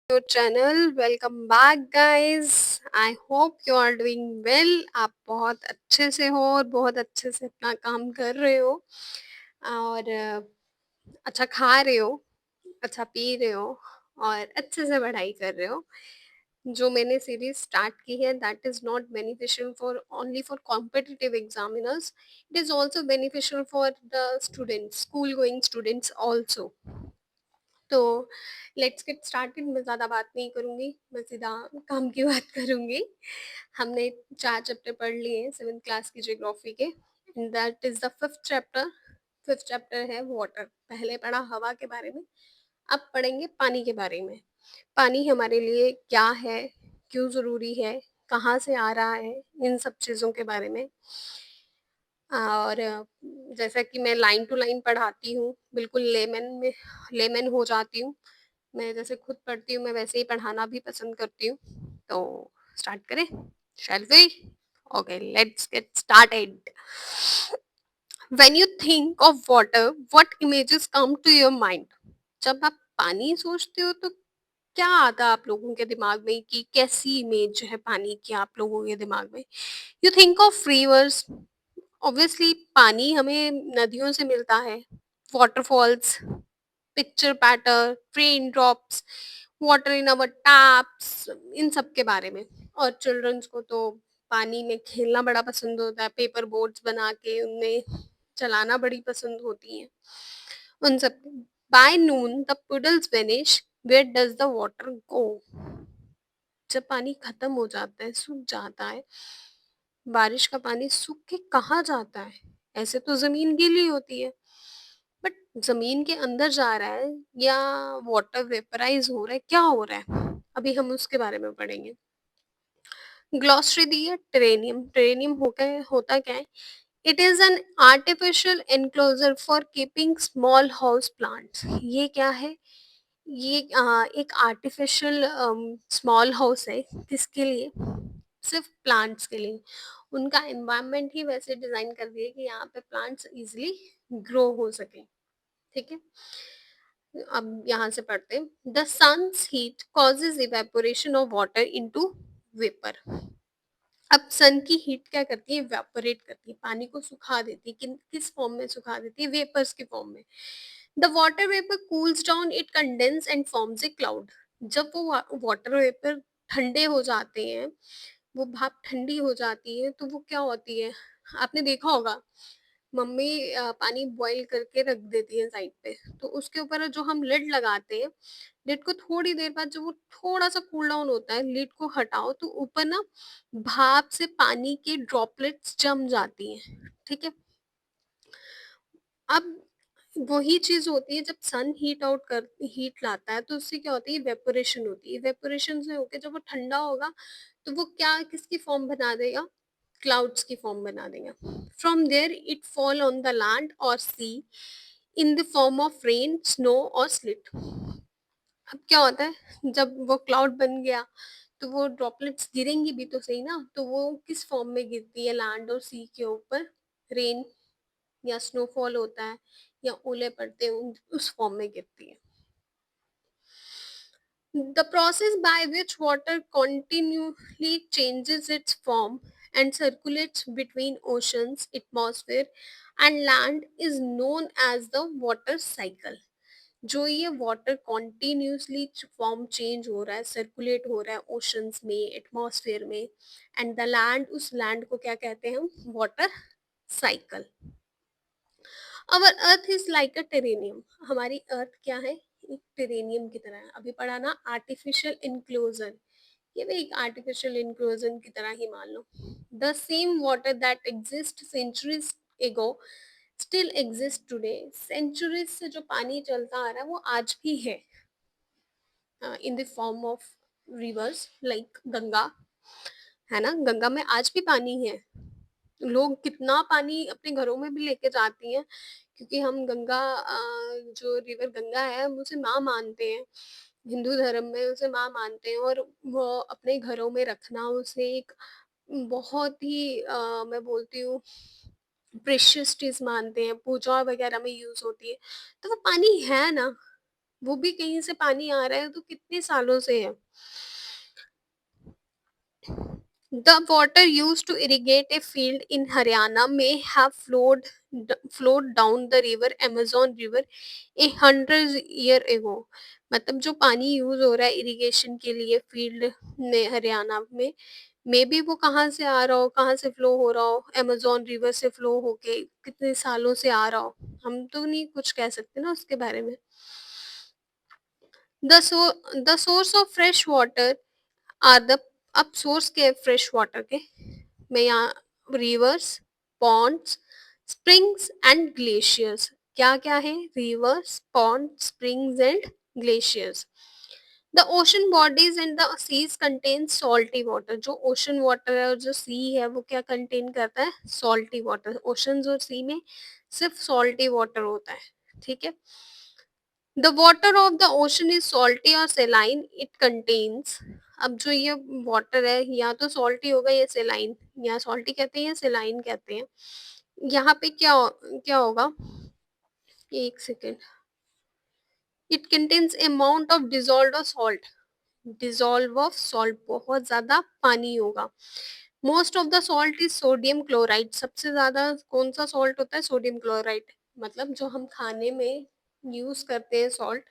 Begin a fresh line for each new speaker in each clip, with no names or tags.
your channel. Welcome back guys. I hope you are doing well. आप बहुत अच्छे से हो और बहुत अच्छे से अपना काम कर रहे हो और अच्छा खा रहे हो, अच्छा पी रहे हो और अच्छे से पढ़ाई कर रहे हो। जो मैंने सीरीज स्टार्ट की है that is not beneficial for only for competitive examiners, it is also beneficial for the students, school going students also. तो लेट्स गेट स्टार्टेड। मैं ज़्यादा बात नहीं करूँगी, मैं सीधा काम की बात करूँगी। हमने 4 चैप्टर पढ़ लिए हैं 7th क्लास की ज्योग्राफी के and that is the 5th chapter. 5th chapter है वाटर। पहले पढ़ा हवा के बारे में, अब पढ़ेंगे पानी के बारे में। पानी हमारे लिए क्या है, क्यों ज़रूरी है, कहाँ से आ रहा है, इन सब चीज़ों के बारे में। और जैसा कि मैं लाइन टू लाइन पढ़ाती हूँ, बिल्कुल लेमन हो जाती हूँ। मैं जैसे खुद पढ़ती हूँ, मैं वैसे ही पढ़ाना भी पसंद करती हूँ। तो स्टार्ट करें? Shall we? Okay, let's get started. When you think of water, what images come to your mind? जब आप पानी सोचते हो तो क्या आता है आप लोगों के दिमाग में, कि कैसी इमेज है पानी की आप लोगों के दिमाग में? You think of rivers. Obviously पानी हमें नदियों से मिलता है, waterfalls, pitter patter, rain drops, water in our taps, इन सब के बारे में। और चिल्ड्रंस को तो पानी में खेलना बड़ा पसंद होता है, पेपर बोट्स बना के उनमें चलाना बड़ी पसंद होती हैं उन सब। By noon the puddles vanish, where does the water go? जब पानी खत्म हो जाता है, सूख जाता है, बारिश का पानी सूख के कहाँ जाता है? ऐसे तो जमीन गीली होती है, बट जमीन के अंदर जा रहा है या वाटर वेपराइज हो रहा है, क्या हो रहा है? अभी हम उसके बारे में पढ़ेंगे। ग्लॉसरी दी है टेरेनियम। टेरेनियम होता क्या है? It is an artificial enclosure for keeping small house plants. ये क्या है? ये एक आर्टिफिशियल स्मॉल हाउस है। किसके लिए? सिर्फ प्लांट्स के लिए। उनका एनवायरनमेंट ही वैसे डिजाइन कर दिया कि यहाँ पे प्लांट्स इजिली ग्रो हो सके। ठीक है, अब यहाँ से पढ़ते हैं। The sun's heat causes evaporation of water into vapour. अब सन की हीट क्या करती है? इवेपोरेट करती है, पानी को सुखा देती है। किस फॉर्म में सुखा देती है? वेपर्स के फॉर्म में। The water vapour cools down, it condense and forms a cloud. जब वो वाटर वेपर ठंडे हो जाते हैं, वो भाप ठंडी हो जाती है, तो वो क्या होती है? आपने देखा होगा, मम्मी पानी बॉईल करके रख देती है साइड पे, तो उसके ऊपर जो हम लिड लगाते हैं, लिड को थोड़ी देर बाद जब वो थोड़ा सा कूल डाउन होता है, लिड को हटाओ तो ऊपर ना भाप से पानी के ड्रॉपलेट्स जम जाती हैं। ठीक है, अब वही चीज होती है, जब सन हीट लाता है तो उससे क्या होती है? वेपोरेशन होती है। वेपोरेशन से होके जब वो ठंडा होगा तो वो क्या, किसकी फॉर्म बना देगा? क्लाउड्स की फॉर्म बना देगा। From there it fall on the land और sea in the form of rain, snow और स्लिट। अब क्या होता है, जब वो क्लाउड बन गया तो वो ड्रॉपलेट्स गिरेंगी भी तो सही ना, तो वो किस फॉर्म में गिरती है लैंड और सी के ऊपर? रेन या स्नोफॉल होता है या ओले पड़ते हैं, उस फॉर्म में गिरती है। The process by which water continually changes its form and circulates between oceans, atmosphere and land is known as the water cycle. जो ये वाटर कॉन्टिन्यूसली फॉर्म चेंज हो रहा है, सर्कुलेट हो रहा है ओशंस में, एटमॉस्फेयर में, एंड द लैंड, उस लैंड को क्या कहते हैं हम? Water cycle. Our earth is like a terrarium. हमारी अर्थ क्या है? एक टेरेनियम की तरह है। अभी पढ़ा ना आर्टिफिशियल इंक्लोजन, ये भी एक आर्टिफिशियल इंक्लोजन की तरह ही मान लो। The same water that exist centuries ago still exist today. Centuries से जो पानी चलता आ रहा है वो आज भी है, इन the form of reverse like Ganga, है ना? गंगा में आज भी पानी है। लोग कितना पानी अपने घरों में भी लेके जाती हैं, क्योंकि हम गंगा, जो रिवर गंगा है, हम उसे माँ मानते हैं। हिंदू धर्म में उसे माँ मानते हैं और वो अपने घरों में रखना उसे एक बहुत ही मैं बोलती हूँ प्रेशियस चीज मानते हैं, पूजा वगैरह में यूज होती है। तो वो पानी है ना, वो भी कहीं से पानी आ रहा है तो कितने सालों से है। The water used to irrigate a field in Haryana may have flowed down the river Amazon River 100 year ago। मतलब जो पानी यूज हो रहा है इरिगेशन के लिए फील्ड में हरियाणा में, मे बी वो कहाँ से आ रहा हो, कहाँ से फ्लो हो रहा हो, अमेजोन रिवर से फ्लो होके कितने सालों से आ रहा हो, हम तो नहीं कुछ कह सकते ना उसके बारे में। The so the source of fresh water are the, अब सोर्स के फ्रेश वाटर के, मैं यहाँ rivers, ponds, springs and glaciers, क्या क्या है, rivers, pond, springs and glaciers. The ocean bodies and the seas contain salty water, जो ocean water है और जो सी है वो क्या कंटेन करता है, सॉल्टी वाटर। ओशन और सी में सिर्फ सॉल्टी वाटर होता है, ठीक है। The water of the ocean is salty और सेलाइन, इट कंटेन्स, अब जो ये वाटर है या तो सॉल्टी होगा या सेलाइन, या सॉल्टी कहते हैं या सेलाइन कहते हैं। यहाँ पे क्या होगा, एक second, it contains amount of dissolve salt, dissolve of salt बहुत ज्यादा पानी होगा। Most of the salt is sodium chloride, सबसे ज्यादा कौन सा सॉल्ट होता है, सोडियम क्लोराइड। मतलब जो हम खाने में यूज करते हैं सॉल्ट,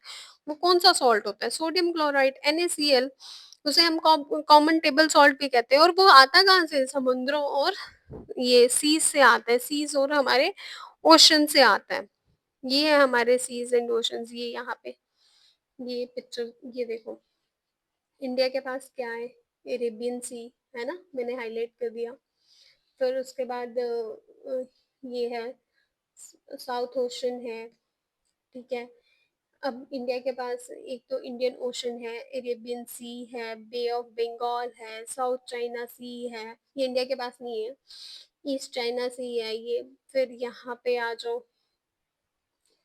वो कौन सा सॉल्ट होता है, सोडियम क्लोराइड, NaCl। उसे हम कॉमन टेबल सॉल्ट भी कहते हैं। और वो आता कहाँ से, समुद्रों और ये सीज से आता है, सीज और हमारे ओशन से आता है। ये है हमारे सीज एंड ओशंस, ये यहाँ पे ये पिक्चर ये देखो। इंडिया के पास क्या है, अरेबियन सी है ना, मैंने हाईलाइट कर दिया। फिर उसके बाद ये है साउथ ओशन है, ठीक है। अब इंडिया के पास एक तो इंडियन ओशन है, अरेबियन सी है, बे ऑफ बंगाल है, साउथ चाइना सी है, ये इंडिया के पास नहीं है, ईस्ट चाइना सी है ये। फिर यहाँ पे आ जाओ,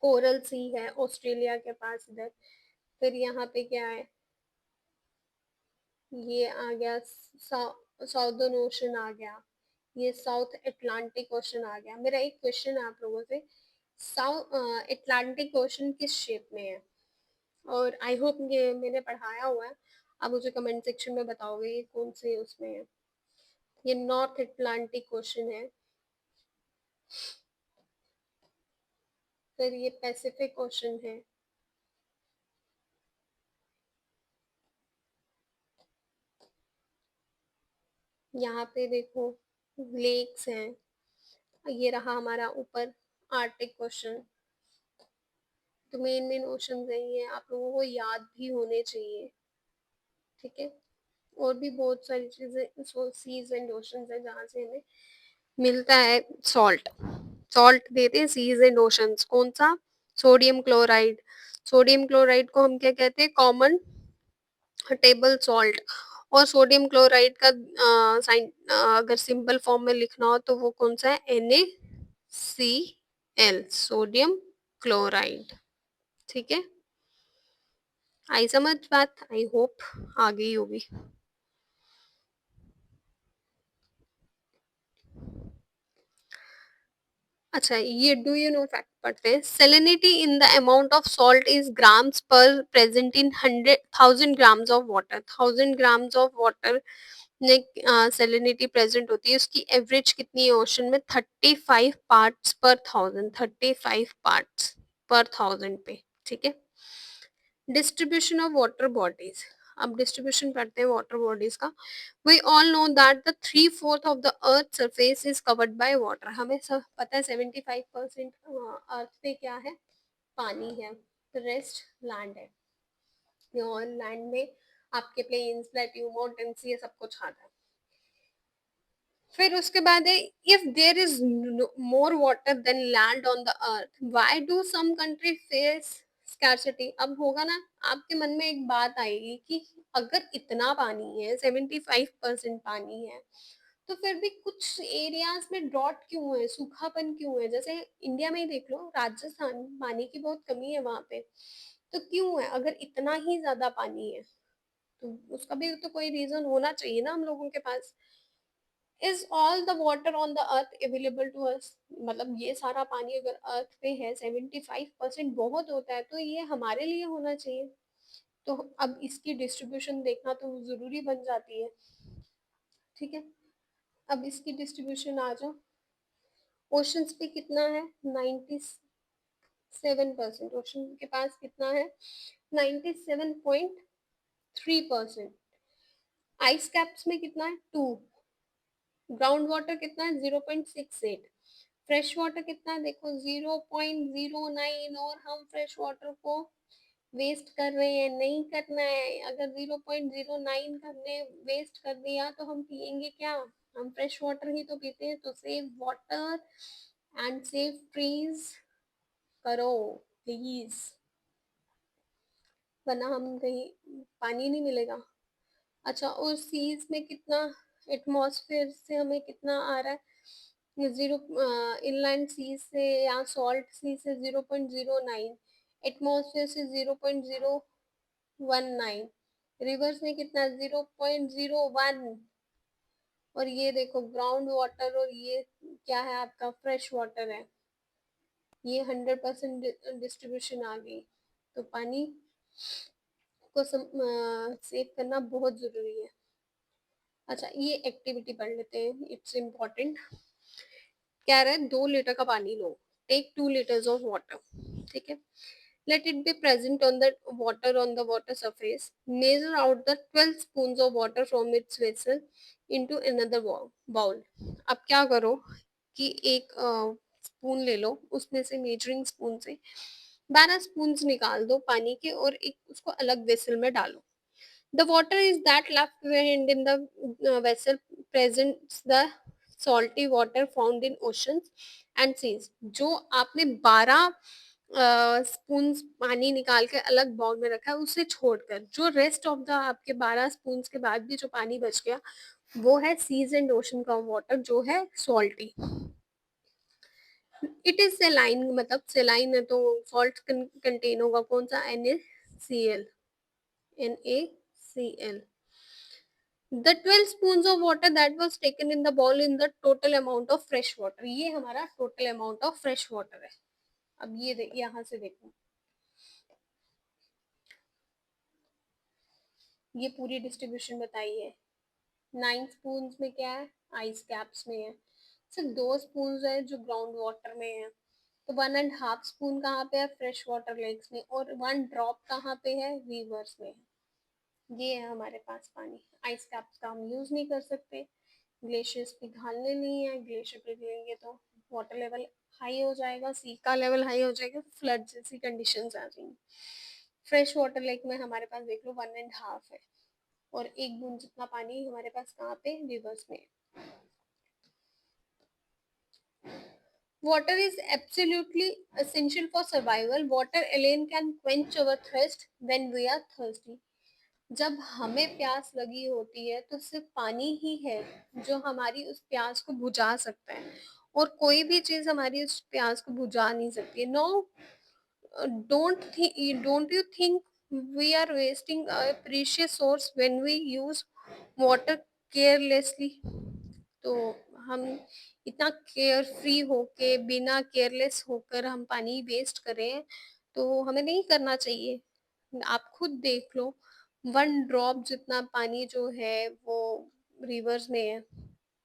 कोरल सी है ऑस्ट्रेलिया के पास इधर। फिर यहाँ पे क्या है, ये आ गया साउदर्न ओशन आ गया, ये साउथ अटलांटिक ओशन आ गया। मेरा एक क्वेश्चन है आप लोगों से, साउथ अटलांटिक ओशन किस शेप में है, और आई होप ये मैंने पढ़ाया हुआ है, आप मुझे कमेंट सेक्शन में बताओगे ये कौन से उसमें है। ये नॉर्थ अटलांटिक ओशन है। फिर ये पैसिफिक ओशन है। यहाँ पे देखो लेक्स हैं। ये रहा हमारा ऊपर आर्टिक ओशन। तो मेन मेन ओशन है ये, आप लोगों को याद भी होने चाहिए, ठीक है। और भी बहुत सारी चीजें सीज एंड ओशंस है जहाँ से हमें मिलता है सॉल्ट, सॉल्ट देते हैं सीज एंड ओशंस। कौन सा, सोडियम क्लोराइड। सोडियम क्लोराइड को हम क्या कहते हैं, कॉमन टेबल सॉल्ट। और सोडियम क्लोराइड का साइन अगर सिंपल फॉर्म में लिखना हो तो वो कौन सा है, NaCl, सोडियम क्लोराइड, ठीक है। आई समझ बात, आई होप आ गई होगी। अच्छा, ये डू यू नो फैक्ट पढ़ते हैं। Salinity in the amount of salt is grams पर present in 100,000 grams of water, 1000 grams of water में सेलेनिटी प्रेजेंट होती है। उसकी एवरेज कितनी है ओशन में, 35 पार्ट्स पर 1000, 35 पार्ट्स पर 1000 पे, ठीक है। डिस्ट्रीब्यूशन ऑफ वाटर बॉडीज, अब डिस्ट्रीब्यूशन करते हैं वाटर बॉडीज का। We all know that the 3/4 of the earth surface is covered by water, हमें सब पता है 75% अर्थ पे क्या है, पानी है, रेस्ट लैंड है। और लैंड में आपके प्लेन्स, प्लेट्यू, माउंटेन्स, ये सब कुछ आता है। फिर उसके बाद है, if there is more water than land on the earth, why do some country face scarcity. अब होगा ना, आपके मन में एक बात आएगी कि अगर इतना पानी है, 75% पानी है, तो फिर भी कुछ एरियाज में ड्रॉट क्यों है, सूखापन क्यों है। जैसे इंडिया में ही देख लो, राजस्थान, पानी की बहुत कमी है वहां पे, तो क्यों है, अगर इतना ही ज्यादा पानी है तो उसका भी तो कोई रीजन होना चाहिए ना हम लोगों के पास। Is all the water on the earth available to us, मतलब ये सारा पानी अगर अर्थ पे है 75% बहुत होता है, तो ये हमारे लिए होना चाहिए। तो अब इसकी डिस्ट्रीब्यूशन देखना तो जरूरी बन जाती है। ठीक है, अब इसकी डिस्ट्रीब्यूशन आ जाओ। ओशंस पे कितना है? 97%। ओशन के पास कितना है? 97.3%। आइस कैप्स में कितना है? 2। ग्राउंड वाटर कितना है? 0.68। फ्रेश वाटर कितना है? देखो 0.09। और हम फ्रेश वाटर को वेस्ट कर रहे हैं, नहीं करना है। अगर 0.09 हमने वेस्ट कर दिया तो हम पियेंगे क्या? हम फ्रेश वाटर ही तो पीते हैं। तो save water and save trees करो प्लीज, वरना हम कहीं पानी नहीं मिलेगा। अच्छा, और सीज में कितना? एटमॉस्फेयर से हमें कितना आ रहा है? जीरो। इनलैंड सी से या सॉल्ट सी से 0.09। एटमॉस्फेयर से 0.019। रिवर्स में कितना? 0.01। और ये देखो ग्राउंड वाटर, और ये क्या है? आपका फ्रेश वाटर है। ये 100% डिस्ट्रीब्यूशन आ गई। तो पानी को सेव करना बहुत जरूरी है। अच्छा, ये एक्टिविटी पढ़ लेते हैं, इट्स इम्पोर्टेंट। कह रहा है 2 लीटर का पानी लो। Take 2 liters of water. ठीक है, let it be present on the water surface. Measure out the 12 spoons of water from its vessel into another bowl. अब क्या करो कि एक स्पून ले लो, उसमें से मेजरिंग स्पून से 12 स्पून निकाल दो पानी के, और एक उसको अलग वेसल में डालो। The water is that left behind in the vessel presents the salty water found in oceans and seas. जो आपने 12 स्पून पानी निकाल के अलग बाउल में रखा है, उसे छोड़कर जो रेस्ट ऑफ द आपके 12 स्पून के बाद भी जो पानी बच गया, वो है सीज एंड ओशन का वाटर, जो है सॉल्टी। इट इज सेलाइन, मतलब सेलाइन है तो सॉल्ट कंटेन होगा कौन सा? NaCl। NaCl। The 12 spoons of water that was taken in the bowl in the total amount of fresh water, ये हमारा total amount of fresh water है। अब ये यहाँ से देखो, ये पूरी डिस्ट्रीब्यूशन बताई है। 9 स्पून में क्या है? आइस कैप्स में है। सिर्फ 2 स्पून है जो ग्राउंड वाटर में है। तो 1.5 स्पून कहाँ पे है? फ्रेश वाटर लेक्स में। और 1 ड्रॉप कहाँ पे है? रिवर्स में। ये है हमारे पास पानी। आइस कैप्स का हम यूज नहीं कर सकते, ग्लेशियर्स पिघालने नहीं है। ग्लेशियर पिघलेंगे तो वाटर लेवल हाई हो जाएगा, सी का लेवल हाई हो जाएगा, फ्लड जैसी कंडीशन आ जाएंगी। फ्रेश वाटर लेक में हमारे पास देख लो 1.5 है, और एक बूंद जितना पानी हमारे पास कहाँ पे? रिवर्स में। Water is absolutely essential for survival. Water alone can quench our thirst when we are thirsty. जब हमें प्यास लगी होती है तो सिर्फ पानी ही है जो हमारी उस प्यास को बुझा सकता है, और कोई भी चीज हमारी उस प्यास को बुझा नहीं सकती है। No, don't you think we are wasting a precious source when we use water carelessly? तो हम इतना केयर फ्री होके, बिना केयरलेस होकर हम पानी वेस्ट करें, तो हमें नहीं करना चाहिए। आप खुद देख लो, 1 ड्रॉप जितना पानी जो है वो रिवर्स में है,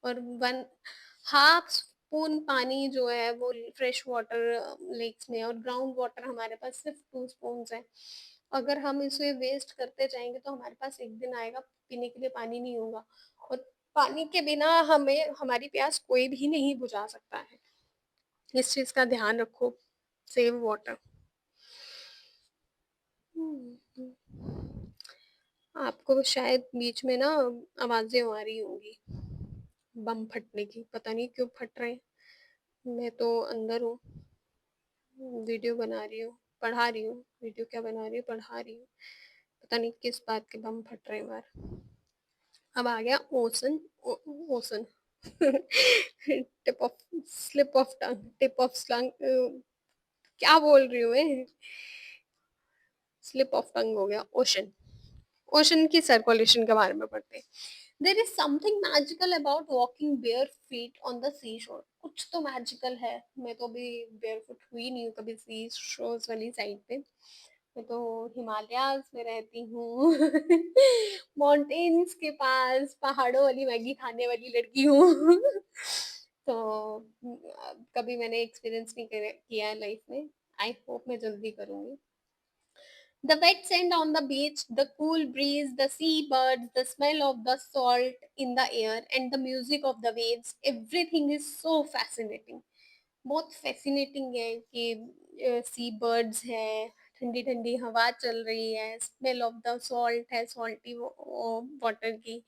और 1/2 स्पून पानी जो है वो फ्रेश वाटर लेक्स में है, और ग्राउंड वाटर हमारे पास सिर्फ 2 स्पून है। अगर हम इसे वेस्ट करते जाएंगे तो हमारे पास एक दिन आएगा पीने के लिए पानी नहीं होगा, और पानी के बिना हमें हमारी प्यास कोई भी नहीं बुझा सकता है। इस चीज का ध्यान रखो। Save water. आपको शायद बीच में ना आवाजें आ रही होंगी बम फटने की, पता नहीं क्यों फट रहे हैं। मैं तो अंदर हूँ, वीडियो बना रही हूँ, पढ़ा रही हूँ। वीडियो क्या बना रही हूँ? पढ़ा रही हूँ। पता नहीं किस बात के बम फट रहे हैं बाहर। अब आ गया ocean. Ocean tip of slip of tongue, tip of slang, क्या बोल रही हूँ मैं? स्लिप ऑफ टंग हो गया ओशन। ओशन की सर्कुलेशन के बारे में पढ़ते हैं। There is something magical about walking bare feet on the sea shore. कुछ तो मैजिकल है। मैं तो अभी बेयर फुट हुई नहीं हूँ कभी सी शोर्स वाली साइड पे। मैं तो हिमालयाज में रहती हूँ। माउंटेन्स के पास पहाड़ों वाली मैगी खाने वाली लड़की हूँ। तो कभी मैंने एक्सपीरियंस नहीं किया है लाइफ में। आई होप मैं जल्दी करूंगी। The wet sand on the beach, the cool breeze, the seabirds, the smell of the salt in the air, and the music of the waves, everything is so fascinating. बहुत fascinating है कि सी birds है, ठंडी ठंडी हवा चल रही है, स्मेल ऑफ द सॉल्ट है, सॉल्टी वाटर की,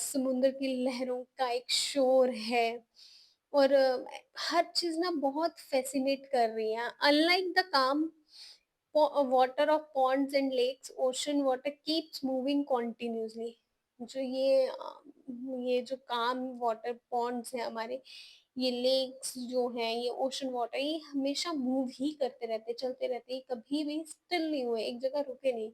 समुद्र की लहरों का एक शोर है। और हर चीज ना बहुत फैसिनेट कर रही है। अनलाइक द काम water of ponds and lakes, ocean water keeps moving continuously। जो ये जो काम वाटर पॉन्ड्स है हमारे, ये लेक्स जो हैं, ये ओशन वाटर, ये हमेशा मूव ही करते रहते, चलते रहते, ये कभी भी स्टिल नहीं हुए, एक जगह रुके नहीं।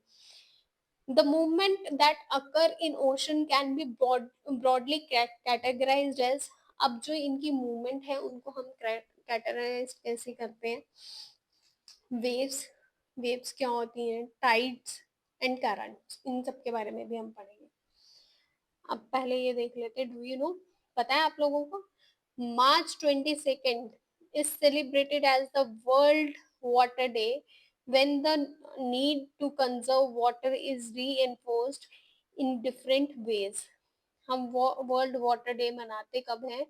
The movement that occur in ocean can be broadly categorized as, अब जो इनकी मूवमेंट है उनको हम कैटेगराइज कैसे करते हैं? वेव्स। वेव्स क्या होती हैं? टाइड्स एंड करंट्स, इन सब के बारे में भी हम पढ़ेंगे। अब पहले ये देख लेते, डू यू नो, पता है आप लोगों को, March 22 is celebrated as the World Water Day, when the need to conserve water is reinforced in different ways। हम वर्ल्ड वाटर डे मनाते कब है?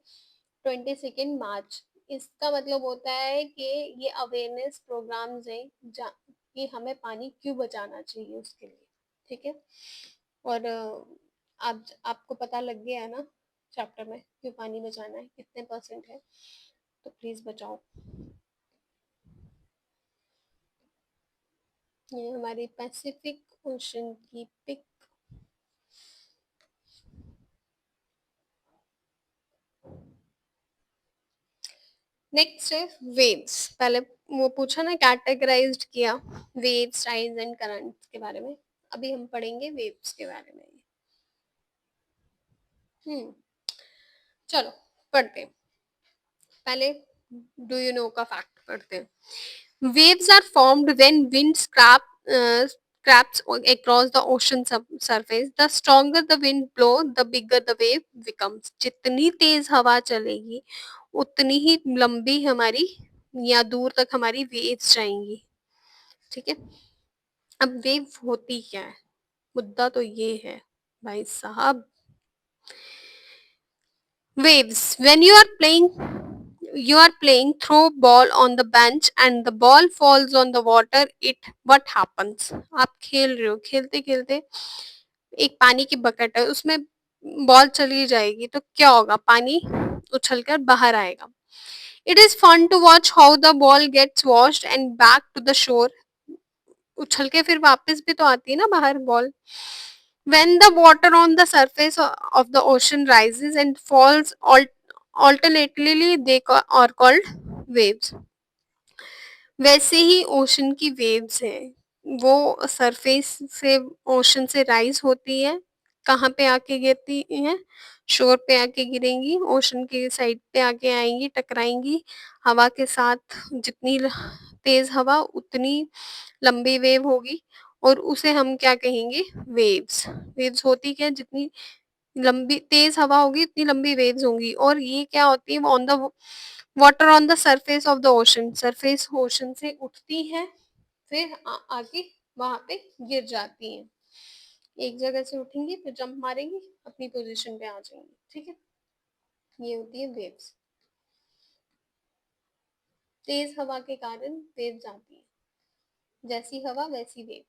22 मार्च। इसका मतलब होता है कि ये अवेयरनेस प्रोग्राम्स हैं कि हमें पानी क्यों बचाना चाहिए उसके लिए। ठीक है। और आप आपको पता लग गया है ना चैप्टर में क्यों पानी बचाना है, कितने परसेंट है, तो प्लीज बचाओ। ये हमारी पैसिफिक ओशन की पिक। नेक्स्ट है वेव्स। पहले वो पूछा ना, कैटेगराइज्ड किया वेव्स, टाइड्स एंड करंट्स के बारे में। अभी हम पढ़ेंगे वेव्स के बारे में। हम्म चलो पढ़ते हैं। पहले डू यू नो का फैक्ट पढ़ते हैं। Waves are formed when wind scraps across the ocean surface। The stronger the wind blow, the bigger the wave becomes। जितनी तेज हवा चलेगी उतनी ही लंबी हमारी या दूर तक हमारी वेव्स जाएंगी। ठीक है। अब वेव होती क्या है, मुद्दा तो ये है भाई साहब। Waves. When you are playing throw ball on the bench and the ball falls on the water, it what happens? आप खेल रहे हो, खेलते खेलते एक पानी की बकेट है, उसमें बॉल चली जाएगी तो क्या होगा? पानी उछलकर बाहर आएगा। It is fun to watch how the ball gets washed and back to the shore। उछल के फिर वापस भी तो आती है ना बाहर ball. When the water on the surface of the ocean rises and falls alternately, they are called waves। वैसे ही ओशन की वेव्स हैं। वो सरफेस से ओशन से राइज होती है, कहाँ पे आके गिरती हैं? शोर पे आके गिरेंगी, ओशन के साइड पे आके आएंगी, टकराएंगी हवा के साथ। जितनी तेज हवा उतनी लंबी वेव होगी और उसे हम क्या कहेंगे? वेव्स। वेव्स होती क्या? जितनी लंबी तेज हवा होगी उतनी लंबी वेव्स होंगी। और ये क्या होती है? On the water on the surface of the ocean, surface ocean से उठती है, फिर आगे वहां पे गिर जाती हैं। एक जगह से उठेंगी फिर जंप मारेंगी, अपनी पोजीशन पे आ जाएंगी। ठीक है। ये होती है वेव्स। तेज हवा के कारण वेव्स आती है। जैसी हवा वैसी wave.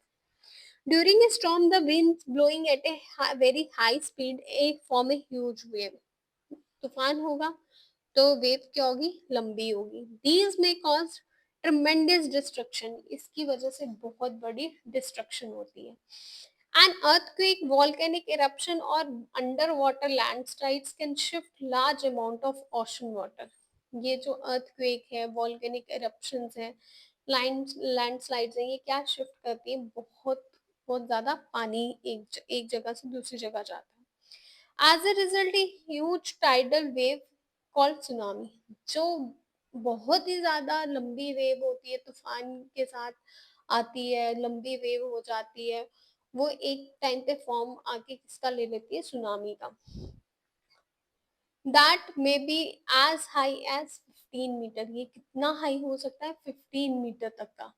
During a storm, the winds blowing at a very high speed form a huge wave। तूफान होगा तो वेव क्या होगी? लंबी होगी। These may cause tremendous destruction। इसकी वजह से बहुत बड़ी डिस्ट्रक्शन होती है। An earthquake, volcanic eruption or underwater landslides can shift large amount of ocean water। ये जो earthquake है, volcanic eruptions है, लैंडस्लाइड्स हैं, ये क्या शिफ्ट करती है? बहुत बहुत ज्यादा पानी एक जगह से दूसरी जगह जाता है। As a result, a huge tidal wave called tsunami, जो बहुत ही ज्यादा लंबी वेव होती है, तूफान के साथ आती है, लंबी वेव हो जाती है, वो एक टाइम पे फॉर्म आके किसका ले लेती है, सुनामी का। That may be as high as 15 metre, ये कितना हाई हो सकता है, 15 मीटर तक का।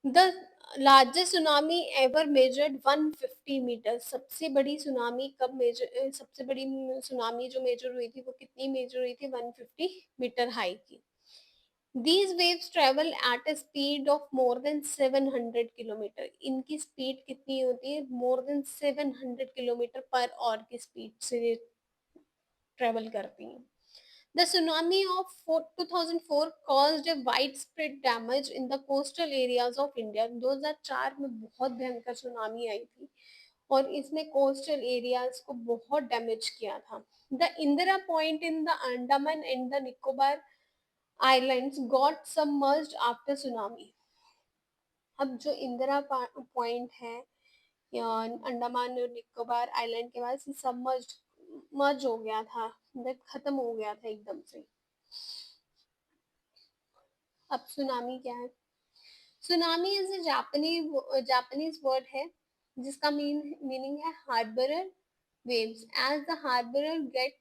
The largest tsunami ever measured 150 metre, सबसे बड़ी सुनामी कब मेजर, सबसे बड़ी सुनामी जो मेजर हुई थी वो कितनी मेजर हुई थी, 150 मीटर हाई की। These waves travel at a speed of more than 700 kilometre, इनकी स्पीड कितनी होती है, more than 700 kilometre per hour की स्पीड से ट्रेवल करती हैं। The tsunami of 2004 caused a widespread damage in the coastal areas of India. 2004 में बहुत भयंकर सुनामी आई थी और इसने कोस्टल एरियाज को बहुत डैमेज किया था। The Indira point in the Andaman and the Nicobar islands got submerged after tsunami. अब जो इंदिरा पॉइंट है या अंडमान और निकोबार आइलैंड के पास, ये सबमर्ज्ड, मर्ज हो गया था, मतलब खत्म हो गया था एकदम से। अब सुनामी क्या है? Tsunami is a Japanese word है जिसका मीनिंग है हार्बरर waves. As the harborer get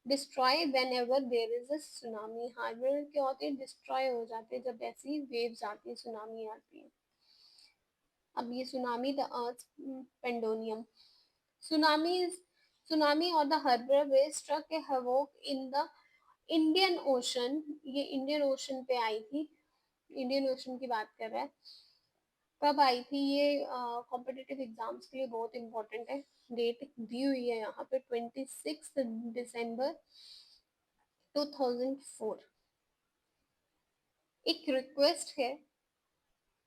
destroy whenever there is a tsunami. Harborer क्या होते हैं, डिस्ट्रॉय हो जाते हैं जब ऐसी वेव्स आती है, सुनामी आती है। अब ये tsunami the earth pandemonium, tsunami tsunami और the harbour wave struck a havoc in the Indian Ocean, ये इंडियन ओशन पे आई थी, इंडियन ओशन की बात कर रहा है। कब आई थी ये, कॉम्पिटिटिव एग्जाम्स के लिए बहुत इंपॉर्टेंट है, डेट दी हुई है यहाँ पे, 26 दिसंबर 2004। एक रिक्वेस्ट है,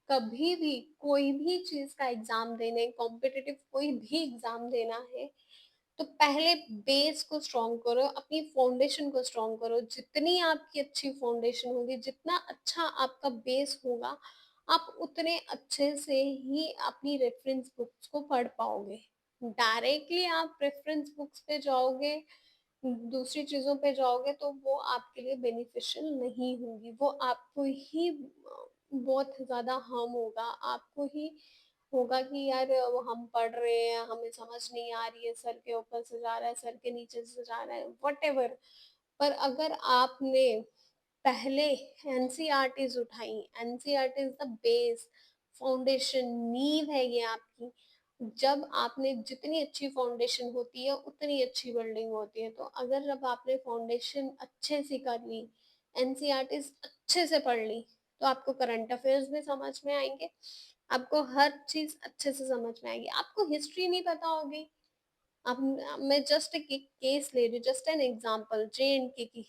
कभी भी कोई भी चीज का एग्जाम देने, कॉम्पिटिटिव कोई भी एग्जाम देना है, तो पहले बेस को स्ट्रॉन्ग करो, अपनी फाउंडेशन को स्ट्रॉन्ग करो। जितनी आपकी अच्छी फाउंडेशन होगी, जितना अच्छा आपका बेस होगा, आप उतने अच्छे से ही अपनी रेफरेंस बुक्स को पढ़ पाओगे। डायरेक्टली आप रेफरेंस बुक्स पे जाओगे, दूसरी चीजों पे जाओगे, तो वो आपके लिए बेनिफिशियल नहीं होगी, वो आपको ही बहुत ज्यादा हार्म होगा, आपको ही होगा कि यार हम पढ़ रहे हैं, हमें समझ नहीं आ रही है, सर के ऊपर से जा रहा है, सर के नीचे से जा रहा है, वट। पर अगर आपने पहले एनसीईआरटीज उठाई, NCERT is the base, foundation, नींव है ये आपकी। जब आपने जितनी अच्छी फाउंडेशन होती है उतनी अच्छी बिल्डिंग होती है। तो अगर जब आपने फाउंडेशन अच्छे से कर ली, एनसीईआरटीज अच्छे से पढ़ ली, तो आपको करंट अफेयर्स भी समझ में आएंगे, आपको हर चीज अच्छे से समझ में आएगी। आपको हिस्ट्री नहीं पता होगी, अब मैं जस्ट एक केस ले रही हूँ, just an example, J and के की,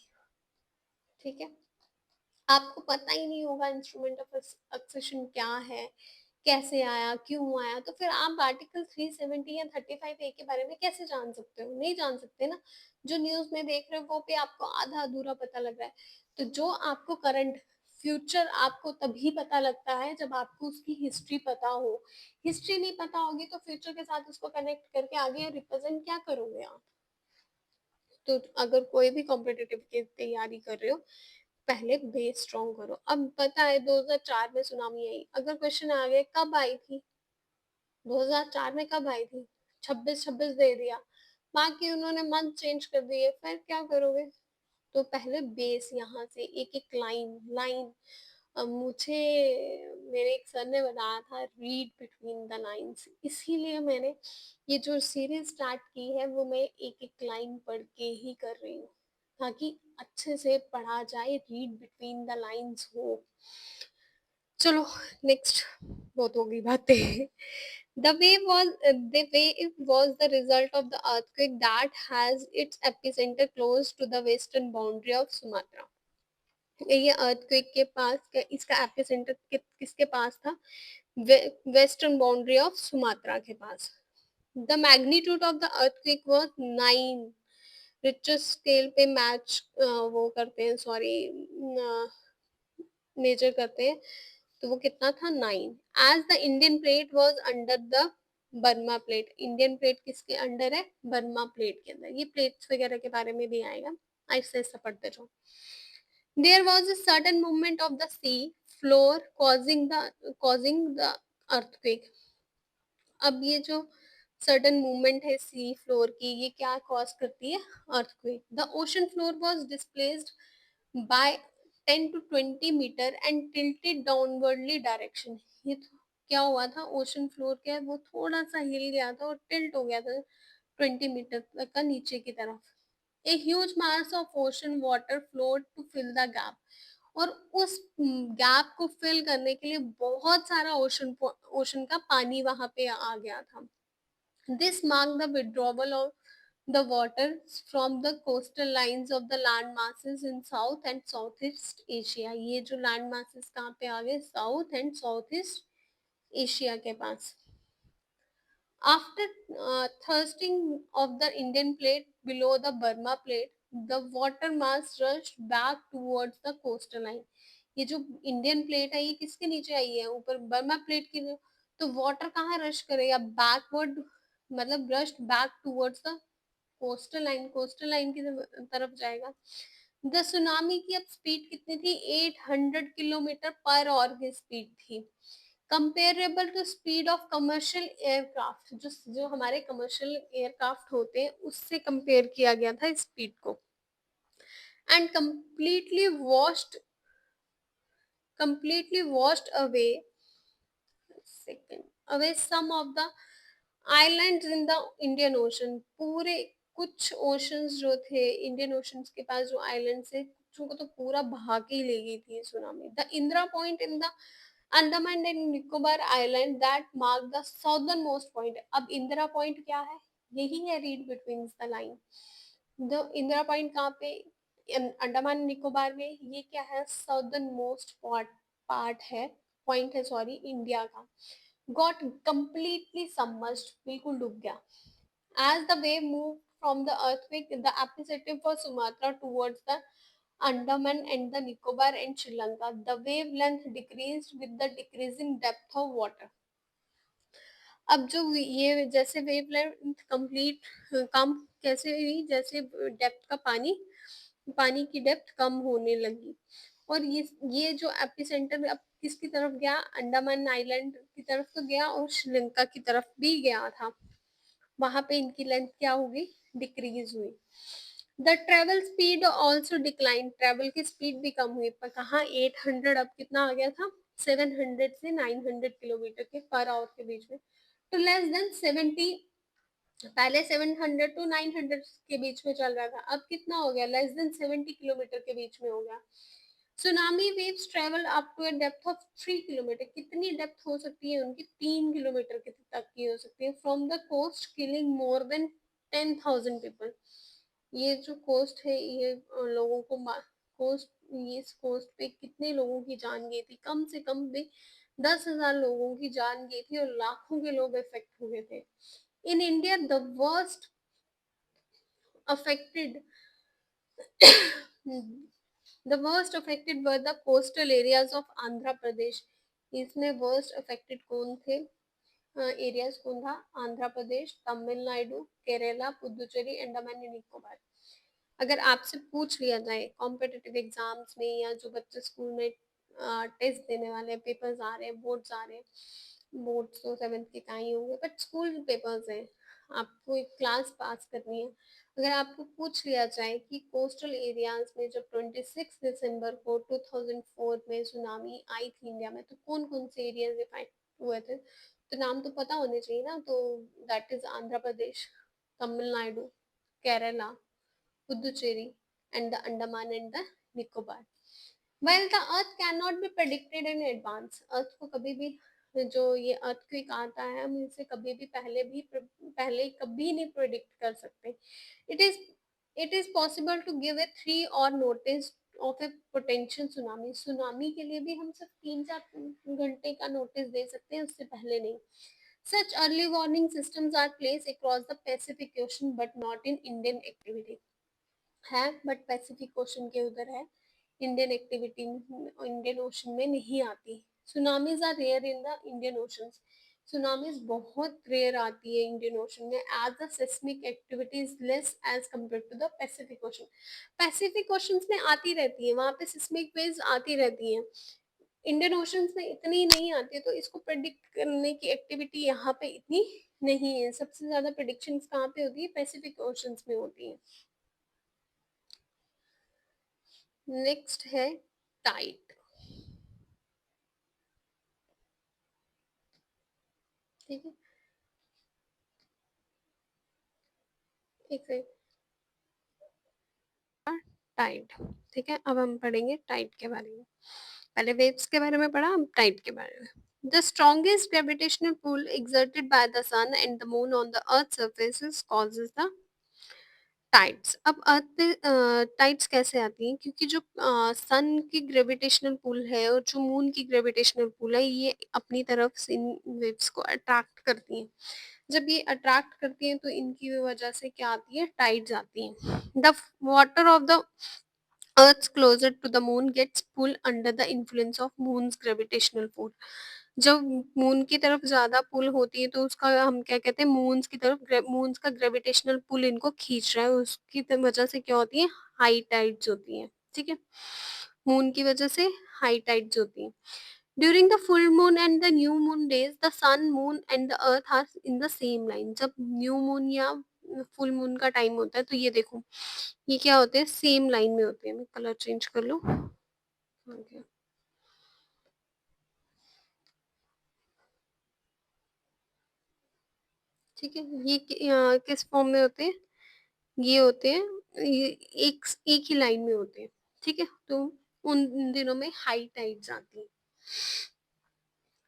ठीक है। आपको पता ही नहीं होगा इंस्ट्रूमेंट ऑफ एक्सेशन क्या है, कैसे आया, क्यों आया, तो फिर आप आर्टिकल 370 या 35A के बारे में कैसे जान सकते हो, नहीं जान सकते ना। जो न्यूज में देख रहे हो वो पे आपको आधा अधूरा पता लग रहा है। तो जो आपको करंट, फ्यूचर आपको तभी पता लगता है जब आपको उसकी हिस्ट्री पता हो। हिस्ट्री नहीं पता होगी तो फ्यूचर के साथ उसको कनेक्ट करके आगे रिप्रेजेंट क्या करोगे आप। तो अगर कोई भी कॉम्पिटिटिव की तैयारी कर रहे हो, पहले बेस स्ट्रॉन्ग करो। अब पता है 2004 में सुनामी आई, अगर क्वेश्चन आ गया कब आई थी, 2004 में कब आई थी, 26 26 दे दिया, बाकी उन्होंने मंथ चेंज कर दिए, फिर क्या करोगे। तो पहले बेस, यहाँ से एक एक लाइन लाइन, मुझे मेरे एक सर ने बताया था, रीड बिटवीन द लाइंस, इसीलिए मैंने ये जो सीरीज स्टार्ट की है वो मैं एक एक लाइन पढ़ के ही कर रही हूँ, ताकि अच्छे से पढ़ा जाए, रीड बिटवीन द लाइंस हो। चलो नेक्स्ट, बहुत हो गई बातें। The wave was the result of the earthquake that has its epicenter close to the western boundary of Sumatra. ये अर्थक्वेक के पास, इसका एपिसेंटर किसके पास था, वेस्टर्न बाउंड्री ऑफ सुमात्रा के पास। The magnitude of the earthquake was 9 Richter scale पे match, वो करते हैं, सॉरी, मेजर करते हैं, तो वो कितना था, 9। As the Indian plate was under the Burma plate, Indian plate किसके अंडर है? बर्मा प्लेट के अंदर। ये प्लेट्स वगैरह के बारे में भी आएगा, ऐसे ऐसे पढ़ते जाओ। There was a sudden movement of the sea floor causing the earthquake. अब ये जो सडन मूवमेंट है सी फ्लोर की, ये क्या कॉज करती है? Earthquake. The ocean floor was displaced by 10 to 20 metre and tilted downwardly direction. ये तो क्या हुआ था? ओशन फ्लोर क्या है, वो थोड़ा सा हिल गया था और टिल्ट हो गया था 20 मीटर तक का नीचे की तरफ। A huge mass of ocean water flowed to fill the gap, और उस गैप को फिल करने के लिए बहुत सारा ओशन का पानी वहां पे आ गया था। This mark the withdrawal of the water from the coastal lines of the land masses in south and south east Asia. ये जो लैंड मासेस कहाँ पे आ गए? South and south east Asia के पास। After thrusting of the Indian plate below the Burma plate, the water mass rushed back towards the coastal line. ये जो Indian plate है ये किसके नीचे आई है? ऊपर बर्मा प्लेट की। तो वाटर कहाँ रश करेगा? बैकवर्ड, मतलब rush back towards the coastal line, coastal line की तरफ जाएगा। द सुनामी की अब स्पीड कितनी थी? 800 किलोमीटर पर आवर की स्पीड थी, comparable to speed of commercial aircraft. जो हमारे कमर्शियल एयरक्राफ्ट होते हैं उससे कंपेयर किया गया था स्पीड को। And completely washed away some of the islands in the Indian Ocean। पूरे कुछ ओशंस जो थे इंडियन ओशंस के पास, जो आइलैंड से कुछ को तो पूरा बहा के ही ले गई थी tsunami. The Indira point in the Andaman and Nicobar island that mark the southern most point. अब इंदिरा पॉइंट क्या है? यही है, read between the line. The Indira point कहाँ पे? अंडमान निकोबार में। ये क्या है? साउदर्न मोस्ट पार्ट है, पॉइंट है सॉरी, इंडिया का। गॉट कंप्लीटली सबमर्ज्ड, बिल्कुल डूब गया। As the wave move from the earthquake, the epicenter for Sumatra towards the Andaman and the Nicobar and Sri Lanka, the wavelength decreased with the decreasing depth of water। अब जो ये जैसे wavelength complete कम कैसे हुई? जैसे depth का पानी की डेप्थ कम होने लगी, और ये जो एपिसेंटर अब किसकी तरफ गया? अंडमान आइलैंड की तरफ तो गया और श्रीलंका की तरफ भी गया था। वहां पे इनकी लेंथ क्या होगी? डिक्रीज हुई। The travel speed also decline, travel की स्पीड भी कम हुई। पर कहाँ? 800, अब कितना आ गया था? 700 से 900 किलोमीटर के पर आवर के बीच में, टू लेस देन 70। पहले 700 टू 900 के बीच में चल रहा था, अब कितना हो गया? लेस देन 70 किलोमीटर के बीच में हो गया। Tsunami waves travel up to a depth of 3 kilometre. कितनी डेप्थ हो सकती है उनकी? 3 किलोमीटर की तक की हो सकती है। From the coast killing more than 10,000 people. ये जो कोस्ट है ये लोगों को कोस्ट, ये इस कोस्ट पे कितने लोगों की जान गई थी? कम से कम भी 10,000 लोगों की जान गई थी और लाखों के लोग इफेक्ट हुए थे। In India the worst affected The worst affected were the coastal areas of Andhra Pradesh. इसमें वर्स्ट अफेक्टेड कौन थे? एरियाज कौन था? आंध्र प्रदेश, तमिलनाडु, केरला, पुदुचेरी, अंडमान एंड निकोबार। अगर आपसे पूछ लिया जाए कॉम्पिटिटिव एग्जाम्स में, या जो बच्चे स्कूल में टेस्ट देने वाले, पेपर्स आ रहे हैं, बोर्ड्स आ रहे हैं, बोर्ड्स तो 7th के कहाँ ही होंगे, बट स्कूल पेपर्स हैं, आपको एक क्लास पास करनी है। अगर आपको पूछ लिया जाए कि कोस्टल एरियाज में जब 26 दिसंबर को 2004 में सुनामी आई थी इंडिया में, तो कौन कौन से एरियाज इफेक्ट हुए थे? तो नाम तो पता होने चाहिए ना। तो that is Andhra Pradesh, Tamil Nadu, Kerala, Puducherry and the Andaman and the Nicobar. While the earth cannot be predicted in advance, अर्थ को कभी भी, जो ये अर्थक्वेक आता है, हम इसे कभी भी पहले कभी नहीं प्रेडिक्ट कर सकते। It is it is possible to give a 3 hour notice of a potential tsunami. Tsunami के लिए भी हम सिर्फ 3-4 घंटे का नोटिस दे सकते हैं, उससे पहले नहीं। Such early warning systems are placed across the Pacific Ocean but not in Indian activity। है बट पैसिफिक ओशन के उधर है, इंडियन एक्टिविटी इंडियन ओशन में नहीं आती। Tsunamis are rare in the Indian ocean. Tsunamis बहुत रेयर आती है इंडियन ओशन में, as the seismic activity is less as compare to the Pacific ocean. Pacific ocean में आती रहती है, वहां पे सिस्मिक वेव्स आती रहती हैं, इंडियन ओशन में इतनी नहीं आती है, तो इसको प्रेडिक्ट करने की एक्टिविटी यहाँ पे इतनी नहीं है। सबसे ज्यादा प्रिडिक्शन कहाँ पे होती है, पैसिफिक ओशन में होती है। नेक्स्ट है टाइड। ठीक है, एक टाइड। ठीक है, अब हम पढ़ेंगे टाइड के बारे में। पहले वेव्स के बारे में पढ़ा, अब टाइड के बारे में। The strongest gravitational pull exerted by the sun and the moon on the earth's surfaces causes the tides. अब अर्थ पे टाइड्स कैसे आती हैं, क्योंकि जो सन की ग्रेविटेशनल पुल है और जो मून की ग्रेविटेशनल पुल है, ये अपनी तरफ से इन वेव्स को अट्रैक्ट करती हैं। जब ये अट्रैक्ट करती हैं तो इनकी वजह से क्या आती है, टाइड्स आती हैं। The water of the Earth's closer to the moon gets pulled under the influence of moon's gravitational pull। जब मून की तरफ ज्यादा पुल होती है तो उसका हम क्या कहते हैं, मून्स की तरफ, मून्स का ग्रेविटेशनल पुल इनको खींच रहा है, उसकी वजह से क्या होती है, हाई टाइड्स होती हैं। ठीक है, मून की वजह से हाई टाइड्स होती हैं। During the full moon and the new moon days the sun moon and the earth are in the same line. जब न्यू मून या फुल मून का टाइम होता है तो ये देखो, ये क्या होते हैं, सेम लाइन में होते हैं। मैं कलर चेंज कर लूं। Okay। ठीक है, ये किस फॉर्म में होते हैं, ये होते हैं, ये एक एक ही लाइन में होते हैं। ठीक है, तो उन दिनों में हाई टाइड्स आती हैं।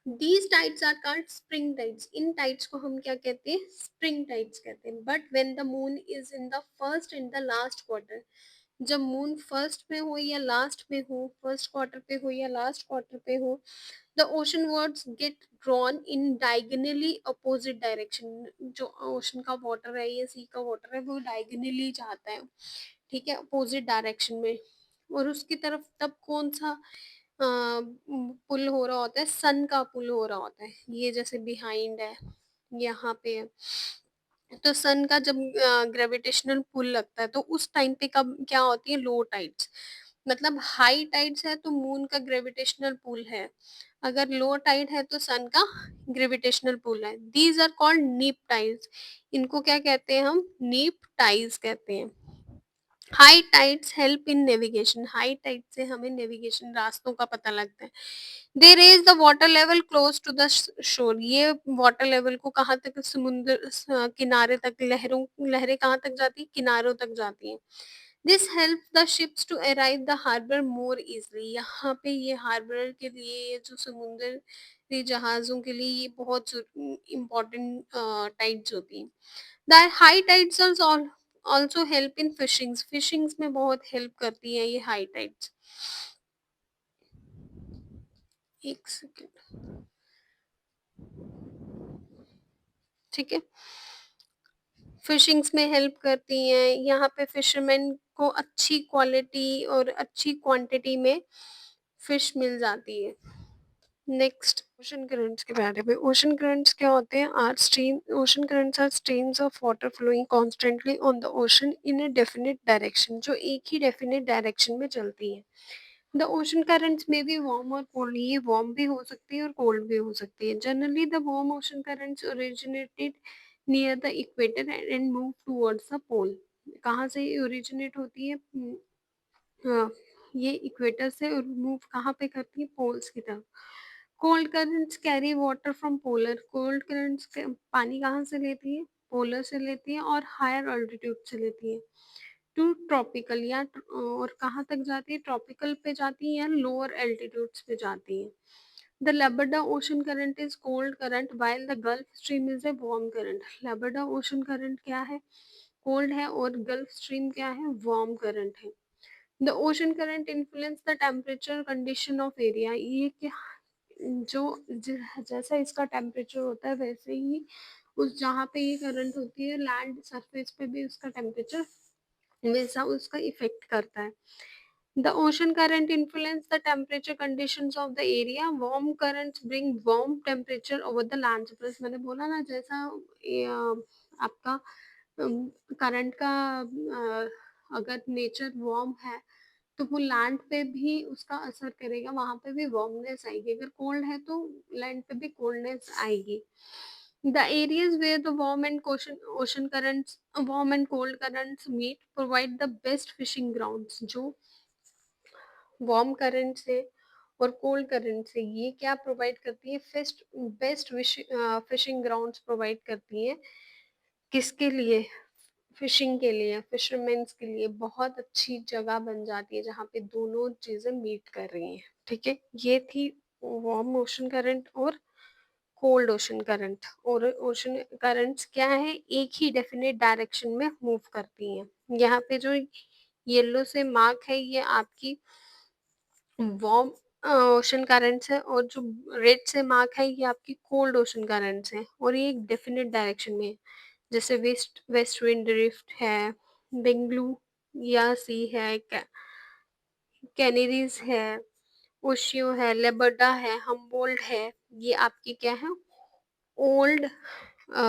These tides are called spring tides। In tides को हम क्या कहते हैं, spring tides कहते हैं। But when the moon is in the first and the last quarter, जब मून फर्स्ट में हो या लास्ट में हो, फर्स्ट क्वार्टर पे हो या लास्ट क्वार्टर पे हो, the ocean words get drawn in diagonally opposite direction. जो ओशन का वाटर है या सी का वाटर है, वो डायगनली जाता है। ठीक है, अपोजिट डायरेक्शन में। और उसकी तरफ तब कौन सा पुल हो रहा होता है, सन का पुल हो रहा होता है। ये जैसे बिहाइंड है, यहाँ पे है, तो सन का जब ग्रेविटेशनल पुल लगता है तो उस टाइम पे कब क्या होती है, लो टाइड्स। मतलब हाई टाइड्स है तो मून का ग्रेविटेशनल पुल है, अगर लो टाइड है तो सन का ग्रेविटेशनल पुल है। These are called neap tides. इनको क्या कहते हैं, हम नीप टाइड्स कहते हैं। High tides help in navigation. High tide से हमें नेविगेशन, रास्तों का पता लगता है। They raise the water level close to the shore. ये वाटर लेवल को कहाँ तक, समुद्र किनारे तक, लहरों लहरें कहाँ तक जाती है, किनारों तक जाती हैं। This help the ships to arrive the harbour more easily. यहाँ पे ये हार्बर के लिए, ये जो समुद्री जहाजों के लिए ये बहुत इम्पोर्टेंट टाइड्स होती हैं। The high tides also help in fishings. Fishings में बहुत हेल्प करती है ये हाई टाइड्स। एक सेकेंड। ठीक है, फिशिंग्स में हेल्प करती हैं। यहाँ पे फिशरमैन को अच्छी क्वालिटी और अच्छी क्वांटिटी में फिश मिल जाती है। नेक्स्ट, ओशन करंट्स के बारे में। ओशन करंट्स क्या होते हैं, are stream ocean currents are streams of water flowing constantly on the ocean in a definite direction. जो एक ही डेफिनेट डायरेक्शन में चलती है। द ओशन करंट्स में भी वार्म और कोल्ड, ये वार्म भी हो सकती है और कोल्ड भी हो सकती है। Generally the warm ocean currents originated near the equator and move towards the pole. कहाँ से ओरिजिनेट होती है, हाँ, ये इक्वेटर से मूव कहाँ पे करती है, पोल्स की तरफ। Cold currents carry water from polar. Cold currents पानी कहाँ से लेती है, पोलर से लेती है और हायर ऑल्टीट्यूड से लेती है। टू ट्रॉपिकल या और कहाँ तक जाती है, ट्रॉपिकल पे जाती है या लोअर एल्टीट्यूड्स पे जाती है। The Labrador ocean current is cold current while the Gulf Stream is a warm current. Labrador ocean current क्या है, कोल्ड है, और गल्फ स्ट्रीम क्या है, वार्म करंट है। The ocean current influence the temperature condition of area. ये क्या, जो जैसा इसका टेम्परेचर होता है वैसे ही उस जहाँ पे ये करंट होती है, लैंड सरफेस पे भी उसका टेम्परेचर वैसा उसका इफेक्ट करता है। The ocean current influence the temperature conditions of the area. Warm currents bring warm temperature over the land surface. मैंने बोला ना जैसा ये, आपका करंट का अगर नेचर वार्म है तो वो लैंड पे भी उसका असर करेगा, वहां पे भी वार्मनेस आएगी। अगर कोल्ड है तो लैंड पे भी कोल्डनेस आएगी। The areas where the ocean currents warm and cold currents meet provide the best fishing grounds. जो वार्म करंट से और कोल्ड करंट से ये क्या प्रोवाइड करती है, fest best fishing grounds provide करती है। किसके लिए? फिशिंग के लिए, फिशरमैन्स के लिए बहुत अच्छी जगह बन जाती है जहाँ पे दोनों चीजें मीट कर रही हैं। ठीक है, ये थी वार्म ओशन करंट और कोल्ड ओशन करंट। और ओशन करंट्स क्या है, एक ही डेफिनेट डायरेक्शन में मूव करती हैं। यहाँ पे जो येलो से मार्क है ये आपकी वार्म ओशन करंट्स है, और जो रेड से मार्क है ये आपकी कोल्ड ओशन करंट्स हैं, और ये एक डेफिनेट डायरेक्शन में है। जैसे वेस्ट वेस्ट विंड ड्रिफ्ट है, बेंगलू या सी है, कैनरीज है, ओशियो है, लेबर्टा है, हम्बोल्ट है। ये आपकी क्या है, old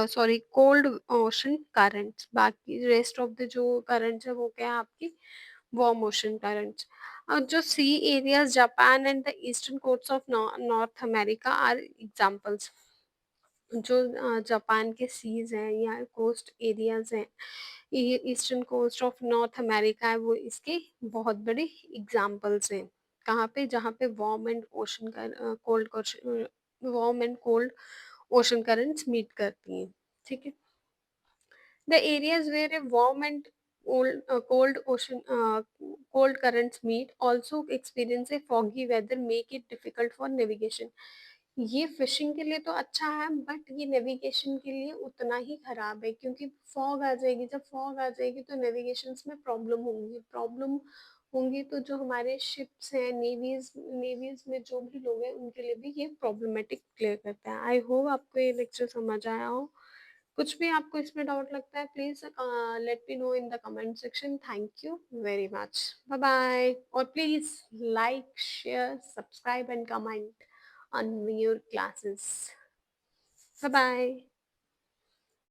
sorry cold ocean currents. बाकी रेस्ट ऑफ द जो करंट्स है वो क्या है आपकी वार्म ओशन करंट्स। और जो sea areas Japan and the eastern coast of North America are examples. जो जापान के सीज हैं या कोस्ट एरियाज हैं, ये eastern coast of North America है, वो इसके बहुत बड़े एग्जांपल्स हैं। कहाँ पे? जहाँ पे वार्म एंड ओशन का cold warm and cold ocean currents meet करती हैं। ठीक है, the areas where a warm and cold currents meet also experience a foggy weather, make it difficult for navigation. ये फिशिंग के लिए तो अच्छा है, बट ये नेविगेशन के लिए उतना ही खराब है, क्योंकि फॉग आ जाएगी। जब फॉग आ जाएगी तो नेविगेशन में प्रॉब्लम होंगी तो जो हमारे शिप्स हैं, नेवीज में जो भी लोग हैं उनके लिए भी ये प्रॉब्लमेटिक क्लियर करता है। आई होप आपको ये लेक्चर समझ आया हो। कुछ भी आपको इसमें डाउट लगता है please let me know in the comment section. Thank you very much, bye bye. और please like share subscribe and comment on your classes. Bye bye.